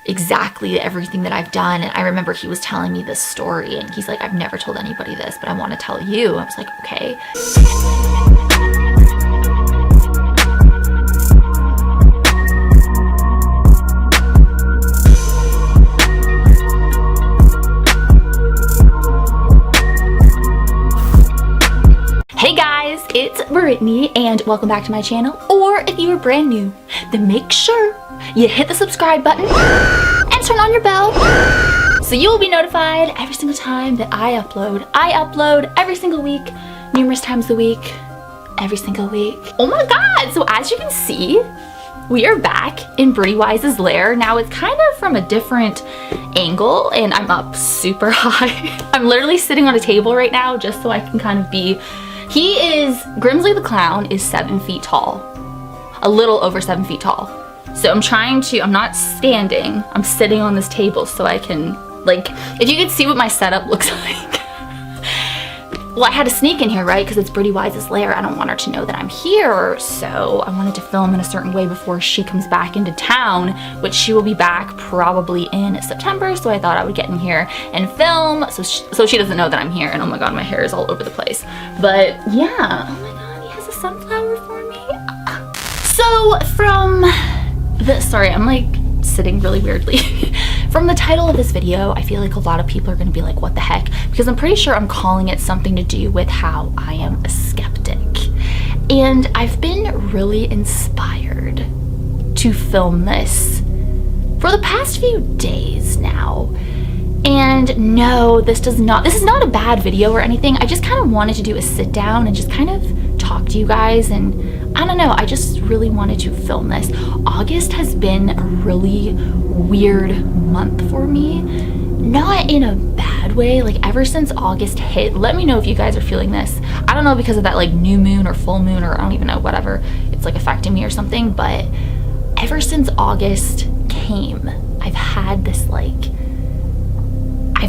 exactly everything that I've done. And I remember he was telling me this story and he's like, I've never told anybody this, but I want to tell you. I was like, okay. Hey guys, it's Brittany and welcome back to my channel. Or if you are brand new, then make sure you hit the subscribe button and turn on your bell so you will be notified every single time that I upload. I upload every single week, numerous times a week, every single week. Oh my god, so as you can see, we are back in Britty Wise's lair. Now it's kind of from a different angle and I'm up super high. I'm literally sitting on a table right now just so I can kind of be, Grimsley the Clown is 7 feet tall, a little over 7 feet tall. So I'm not standing, I'm sitting on this table so I can, like, if you could see what my setup looks like. Well, I had to sneak in here, right? Because it's Britty Wise's lair. I don't want her to know that I'm here. So I wanted to film in a certain way before she comes back into town, which she will be back probably in September. So I thought I would get in here and film so she doesn't know that I'm here. And oh my god, my hair is all over the place. But yeah, oh my god, he has a sunflower for me. So sorry, I'm like sitting really weirdly. From the title of this video, I feel like a lot of people are gonna be like, what the heck? Because I'm pretty sure I'm calling it something to do with how I am a skeptic. And I've been really inspired to film this for the past few days now. And no, this is not a bad video or anything. I just kind of wanted to do a sit down and just kind of talk to you guys, and I don't know, I just really wanted to film this. August has been a really weird month for me, not in a bad way. Like ever since August hit, let me know if you guys are feeling this. I don't know, because of that like new moon or full moon, or I don't even know, whatever, it's like affecting me or something, but ever since August came, I've had this like, I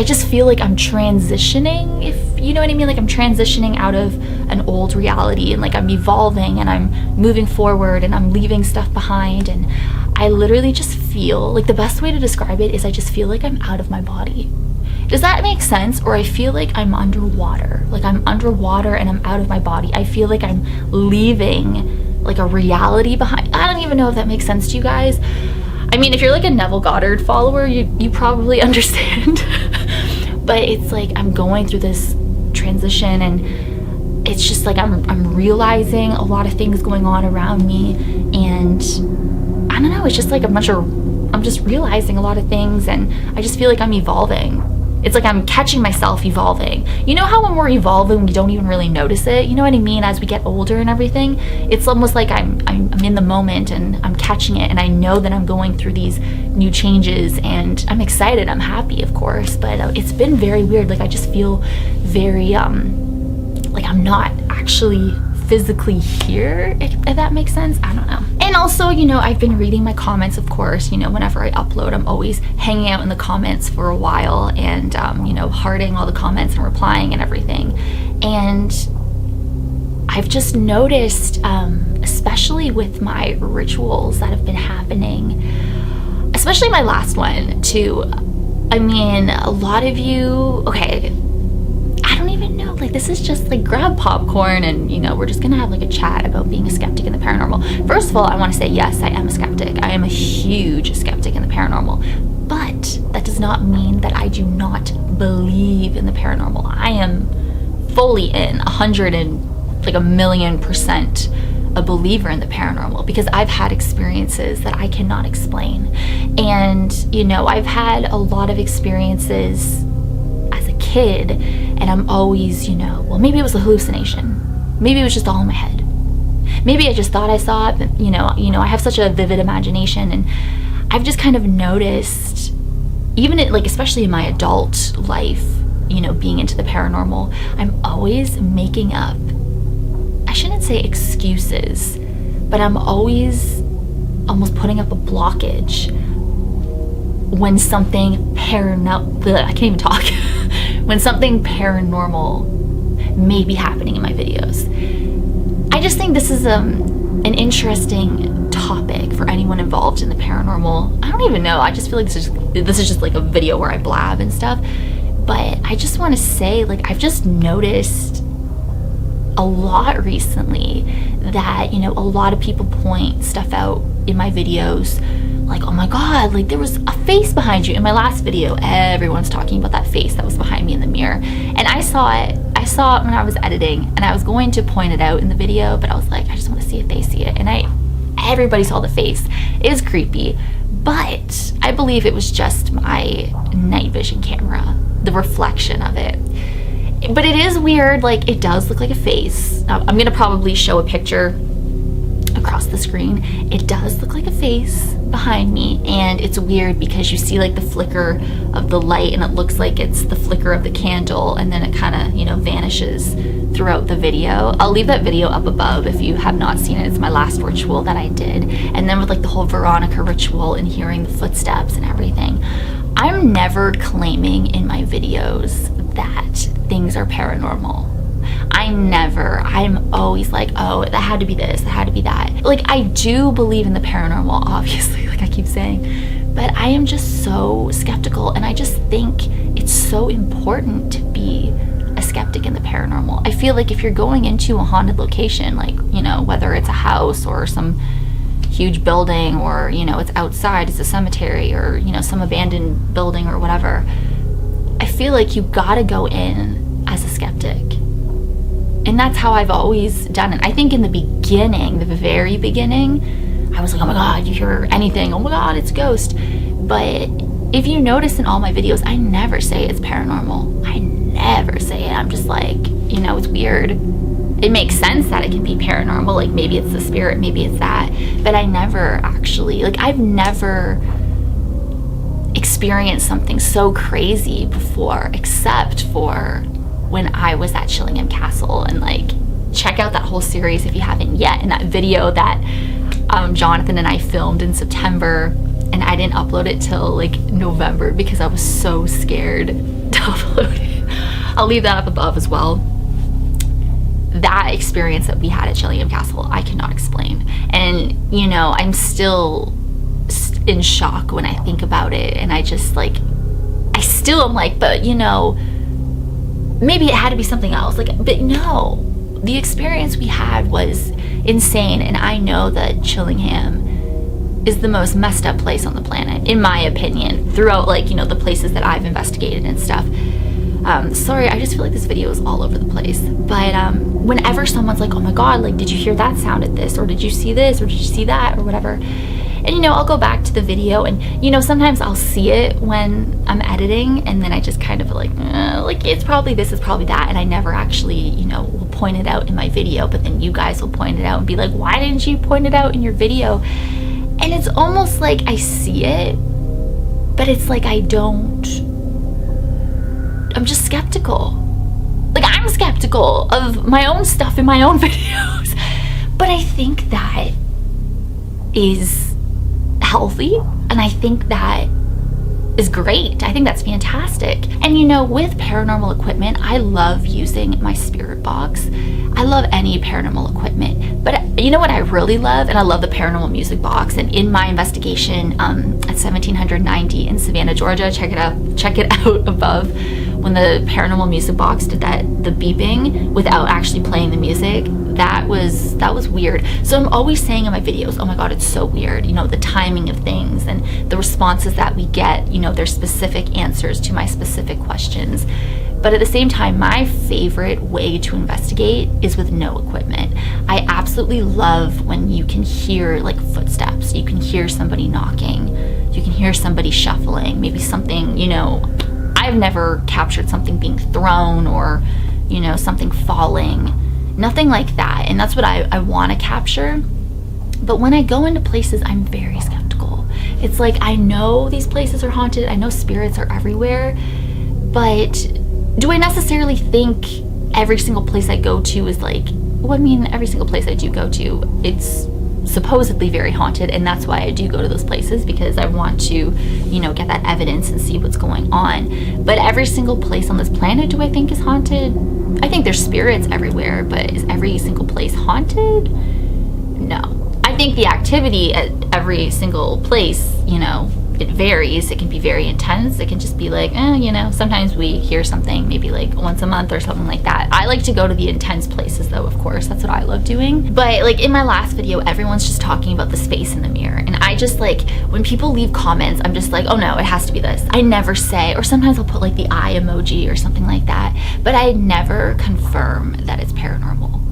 just feel like I'm transitioning, if you know what I mean. Like I'm transitioning out of an old reality and like I'm evolving and I'm moving forward and I'm leaving stuff behind. And I literally just feel like the best way to describe it is I just feel like I'm out of my body. Does that make sense? Or I feel like I'm underwater. Like I'm underwater and I'm out of my body. I feel like I'm leaving like a reality behind. I don't even know if that makes sense to you guys. I mean, if you're like a Neville Goddard follower, you probably understand. But it's like I'm going through this transition and it's just like I'm realizing a lot of things going on around me, and I don't know, it's just like I'm just realizing a lot of things, and I just feel like I'm evolving. It's like I'm catching myself evolving. You know how when we're evolving, we don't even really notice it? You know what I mean? As we get older and everything, it's almost like I'm in the moment and I'm catching it, and I know that I'm going through these new changes, and I'm excited, I'm happy, of course, but it's been very weird. Like I just feel very, like I'm not actually physically here, if that makes sense. I don't know. And also, you know, I've been reading my comments, of course. You know, whenever I upload, I'm always hanging out in the comments for a while and you know, hearting all the comments and replying and everything. And I've just noticed, especially with my rituals that have been happening, especially my last one too. I mean, a lot of you, okay, I don't even know, like this is just like grab popcorn and you know, we're just gonna have like a chat about being a skeptic in the paranormal. First of all, I want to say yes, I am a skeptic. I am a huge skeptic in the paranormal, but that does not mean that I do not believe in the paranormal. I am fully in 1,000,000% a believer in the paranormal, because I've had experiences that I cannot explain. And you know, I've had a lot of experiences as a kid, and I'm always, you know, well, maybe it was a hallucination, maybe it was just all in my head, maybe I just thought I saw it, but you know, I have such a vivid imagination, and I've just kind of noticed, even like especially in my adult life, you know, being into the paranormal, I'm always making up, I shouldn't say excuses, but I'm always almost putting up a blockage when something I can't even talk. When something paranormal may be happening in my videos. I just think this is an interesting topic for anyone involved in the paranormal. I don't even know. I just feel like this is just like a video where I blab and stuff. But I just want to say, like, I've just noticed a lot recently that, you know, a lot of people point stuff out in my videos, like, oh my god, like there was a face behind you. In my last video, everyone's talking about that face that was behind me in the mirror, and I saw it when I was editing, and I was going to point it out in the video, but I was like, I just want to see if they see it. And everybody saw the face. It is creepy, but I believe it was just my night vision camera, the reflection of it. But it is weird, like it does look like a face. I'm gonna probably show a picture across the screen. It does look like a face behind me, and it's weird because you see like the flicker of the light, and it looks like it's the flicker of the candle, and then it kind of, you know, vanishes throughout the video. I'll leave that video up above if you have not seen it. It's my last ritual that I did, and then with like the whole Veronica ritual and hearing the footsteps and everything. I'm never claiming in my videos that things are paranormal. I'm always like, oh, that had to be this, that had to be that. Like, I do believe in the paranormal, obviously, like I keep saying, but I am just so skeptical, and I just think it's so important to be a skeptic in the paranormal. I feel like if you're going into a haunted location, like, you know, whether it's a house or some huge building, or, you know, it's outside, it's a cemetery, or, you know, some abandoned building or whatever, I feel like you gotta go in as a skeptic. And that's how I've always done it. I think in the beginning, the very beginning, I was like, oh my god, you hear anything, oh my god, it's a ghost. But if you notice in all my videos, I never say it's paranormal. I never say it. I'm just like, you know, it's weird. It makes sense that it can be paranormal, like maybe it's the spirit, maybe it's that, but I never actually, like, I've never experienced something so crazy before, except for when I was at Chillingham Castle. And like, check out that whole series if you haven't yet, in that video that Jonathan and I filmed in September, and I didn't upload it till like November because I was so scared to upload it. I'll leave that up above as well. That experience that we had at Chillingham Castle, I cannot explain. And, you know, I'm still in shock when I think about it, and I just like, I still am like, but you know, maybe it had to be something else. Like, but no, the experience we had was insane, and I know that Chillingham is the most messed up place on the planet, in my opinion, throughout, like, you know, the places that I've investigated and stuff. Sorry, I just feel like this video is all over the place. But whenever someone's like, oh my god, like, did you hear that sound at this, or did you see this, or did you see that, or whatever, and you know, I'll go back to the video, and you know, sometimes I'll see it when I'm editing, and then I just kind of like it's probably this, it's probably that, and I never actually, you know, will point it out in my video, but then you guys will point it out and be like, why didn't you point it out in your video? And it's almost like I see it, but it's like I'm just skeptical. Like, I'm skeptical of my own stuff in my own videos. But I think that is healthy, and I think that is great. I think that's fantastic. And you know, with paranormal equipment, I love using my spirit box. I love any paranormal equipment, but you know what I really love? And I love the paranormal music box. And in my investigation at 1790 in Savannah, Georgia, check it out above, when the paranormal music box did the beeping without actually playing the music, that was weird. So I'm always saying in my videos, oh my god, it's so weird, you know, the timing of things and the responses that we get, you know, their specific answers to my specific questions. But at the same time, my favorite way to investigate is with no equipment. I absolutely love when you can hear like footsteps, you can hear somebody knocking, you can hear somebody shuffling, maybe something, you know, I've never captured something being thrown or, you know, something falling, nothing like that. And that's what I want to capture. But when I go into places, I'm very skeptical. It's like, I know these places are haunted, I know spirits are everywhere, but do I necessarily think every single place I go to is like, well, I mean, every single place I do go to, it's supposedly very haunted, and that's why I do go to those places, because I want to, you know, get that evidence and see what's going on. But every single place on this planet, do I think is haunted? I think there's spirits everywhere, but is every single place haunted? no. I think the activity at every single place, you know, it varies. It can be very intense. It can just be like, you know, sometimes we hear something maybe like once a month or something like that. I like to go to the intense places though, of course. That's what I love doing. But like in my last video, everyone's just talking about the space in the mirror. And I just like, when people leave comments, I'm just like, oh no, it has to be this. I never say, or sometimes I'll put like the eye emoji or something like that. But I never confirm that it's paranormal.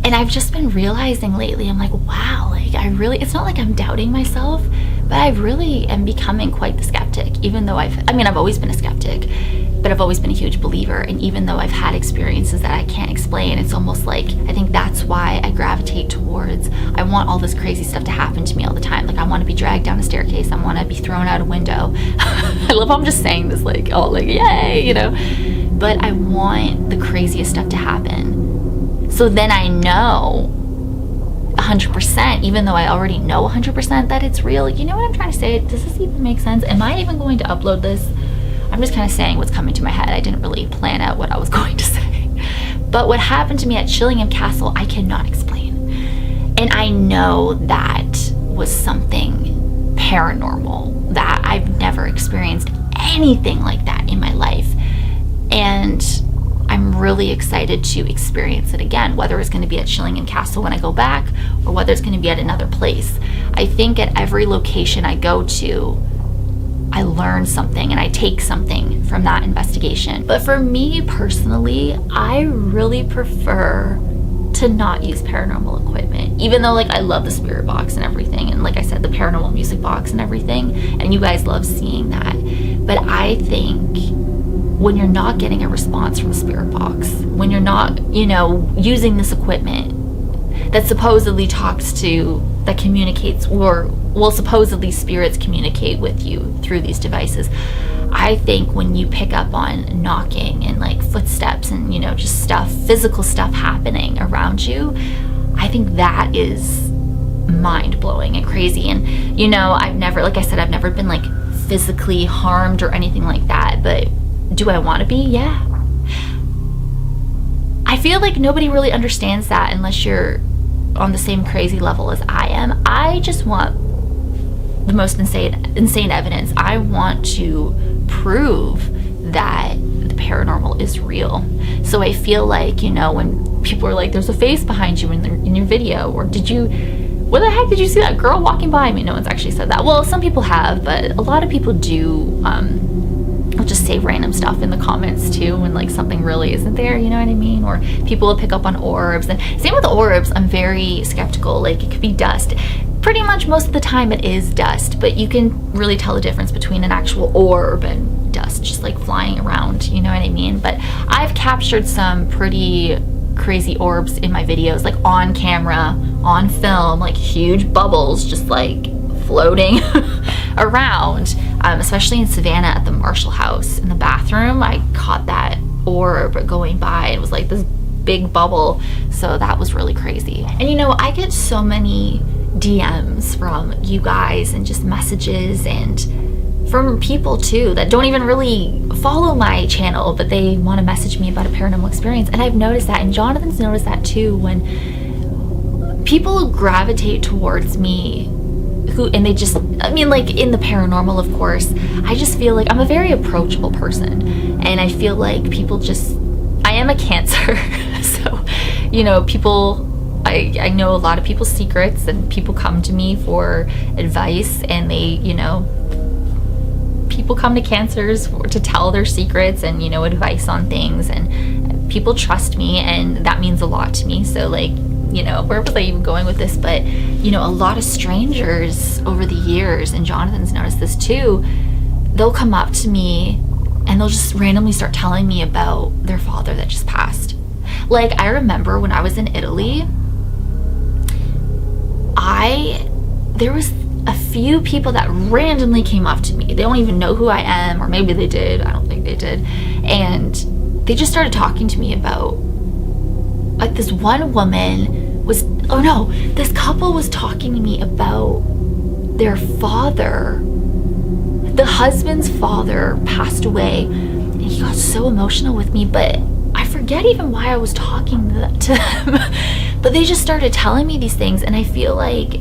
And I've just been realizing lately, I'm like, wow, like I really, it's not like I'm doubting myself, but I really am becoming quite the skeptic, even though I've always been a skeptic, but I've always been a huge believer. And even though I've had experiences that I can't explain, it's almost like, I think that's why I gravitate towards, I want all this crazy stuff to happen to me all the time. Like I want to be dragged down a staircase. I want to be thrown out a window. I love how I'm just saying this like, oh, like, yay, you know, but I want the craziest stuff to happen. So then I know 100%, even though I already know 100% that it's real. You know what I'm trying to say? Does this even make sense? Am I even going to upload this? I'm just kind of saying what's coming to my head. I didn't really plan out what I was going to say. But what happened to me at Chillingham Castle, I cannot explain. And I know that was something paranormal, that I've never experienced anything like that in my life. And I'm really excited to experience it again, whether it's going to be at Chillingham Castle when I go back or whether it's going to be at another place. I think at every location I go to, I learn something and I take something from that investigation. But for me personally, I really prefer to not use paranormal equipment, even though like I love the spirit box and everything, and like I said, the paranormal music box and everything, and you guys love seeing that. But I think when you're not getting a response from the spirit box, when you're not, you know, using this equipment that supposedly talks to, that communicates, or, well, supposedly spirits communicate with you through these devices. I think when you pick up on knocking and like footsteps and, you know, just stuff, physical stuff happening around you, I think that is mind-blowing and crazy. And, you know, I've never, like I said, I've never been like physically harmed or anything like that, but do I want to be? Yeah. I feel like nobody really understands that unless you're on the same crazy level as I am. I just want the most insane evidence. I want to prove that the paranormal is real. So I feel like, you know, when people are like, there's a face behind you in your video, or what the heck did you see that girl walking by? I mean, no one's actually said that. Well, some people have, but a lot of people do, I'll just say random stuff in the comments too when like something really isn't there, you know what I mean? Or people will pick up on orbs. And same with the orbs, I'm very skeptical. Like it could be dust. Pretty much most of the time it is dust, but you can really tell the difference between an actual orb and dust just like flying around, you know what I mean? But I've captured some pretty crazy orbs in my videos, like on camera, on film, like huge bubbles just like floating around, especially in Savannah at the Marshall House in the bathroom. I caught that orb going by. It was like this big bubble, so that was really crazy. And you know, I get so many DMs from you guys and just messages, and from people too that don't even really follow my channel, but they want to message me about a paranormal experience. And I've noticed that, and Jonathan's noticed that too, when people gravitate towards me and they just, I mean, like in the paranormal, of course, I just feel like I'm a very approachable person, and I feel like people just, I am a Cancer. So, you know, people, I know a lot of people's secrets, and people come to me for advice, and they, you know, people come to Cancers to tell their secrets and, you know, advice on things, and people trust me, and that means a lot to me. So like, you know, where was I even going with this? But, you know, a lot of strangers over the years, and Jonathan's noticed this too, they'll come up to me and they'll just randomly start telling me about their father that just passed. Like, I remember when I was in Italy, there was a few people that randomly came up to me. They don't even know who I am, or maybe they did, I don't think they did. And they just started talking to me about, like, this one woman was, oh no, this couple was talking to me about their father. The husband's father passed away, and he got so emotional with me, but I forget forget even why I was talking to them, but they just started telling me these things, and I feel like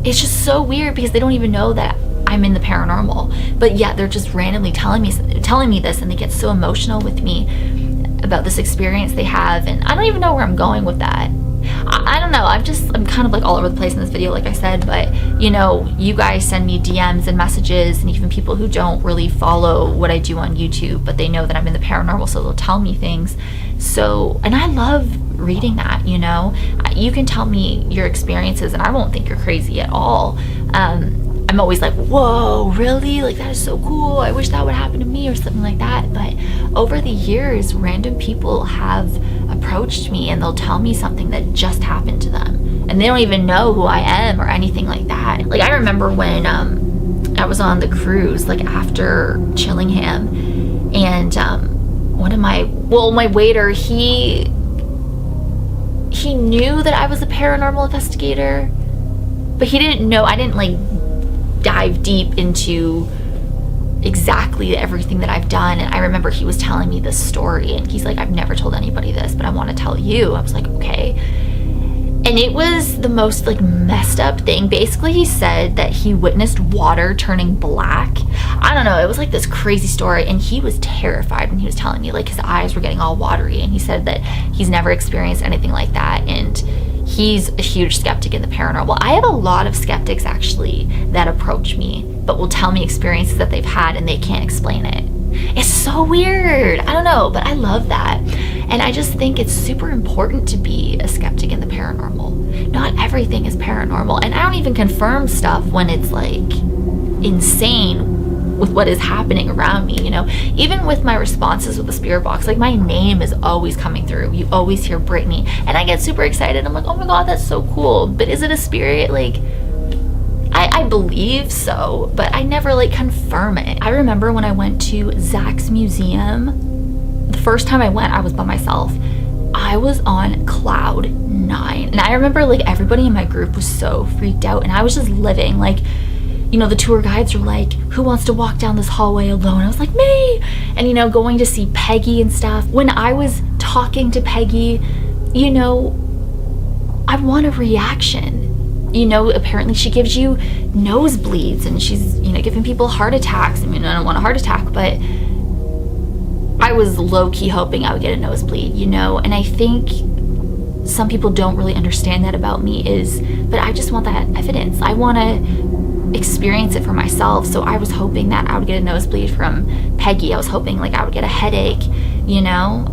it's just so weird because they don't even know that I'm in the paranormal, but yet they're just randomly telling me this, and they get so emotional with me about this experience they have, and I don't even know where I'm going with that. I don't know, I'm kind of like all over the place in this video, like I said, but you know, you guys send me DMs and messages, and even people who don't really follow what I do on YouTube, but they know that I'm in the paranormal, so they'll tell me things. So, and I love reading that, you know. You can tell me your experiences and I won't think you're crazy at all. I'm always like, whoa, really? Like, that is so cool. I wish that would happen to me, or something like that. But over the years, random people have approached me and they'll tell me something that just happened to them. And they don't even know who I am or anything like that. Like, I remember when I was on the cruise, like after Chillingham, and my waiter, he knew that I was a paranormal investigator, but he didn't know, I didn't like dive deep into exactly everything that I've done. And I remember he was telling me this story, and he's like, I've never told anybody this, but I want to tell you. I was like, okay. And it was the most like messed up thing. Basically, he said that he witnessed water turning black. I don't know, it was like this crazy story, and he was terrified when he was telling me, like his eyes were getting all watery, and he said that he's never experienced anything like that, and he's a huge skeptic in the paranormal. I have a lot of skeptics actually that approach me, but will tell me experiences that they've had and they can't explain it. It's so weird. I don't know, but I love that. And I just think it's super important to be a skeptic in the paranormal. Not everything is paranormal. And I don't even confirm stuff when it's like insane with what is happening around me, you know. Even with my responses with the spirit box, like my name is always coming through. You always hear Brittany, and I get super excited. I'm like, oh my god, that's so cool. But is it a spirit? Like, I believe so, but I never like confirm it. I remember when I went to Zak's museum, the first time I went, I was by myself. I was on cloud 9, and I remember like everybody in my group was so freaked out, and I was just living like, you know, the tour guides were like, who wants to walk down this hallway alone? I was like, me! And, you know, going to see Peggy and stuff. When I was talking to Peggy, you know, I want a reaction. You know, apparently she gives you nosebleeds, and she's, you know, giving people heart attacks. I mean, I don't want a heart attack, but I was low-key hoping I would get a nosebleed, you know? And I think some people don't really understand that about me but I just want that evidence. I want to experience it for myself. So I was hoping that I would get a nosebleed from Peggy. I was hoping like I would get a headache, you know.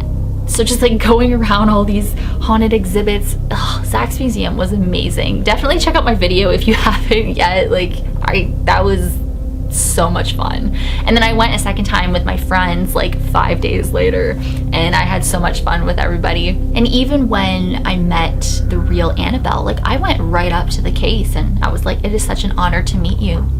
So just like going around all these haunted exhibits, Zak's museum was amazing. Definitely check out my video if you haven't yet. Like, that was so much fun. And then I went a second time with my friends like 5 days later, and I had so much fun with everybody. And even when I met the real Annabelle, like I went right up to the case and I was like, it is such an honor to meet you.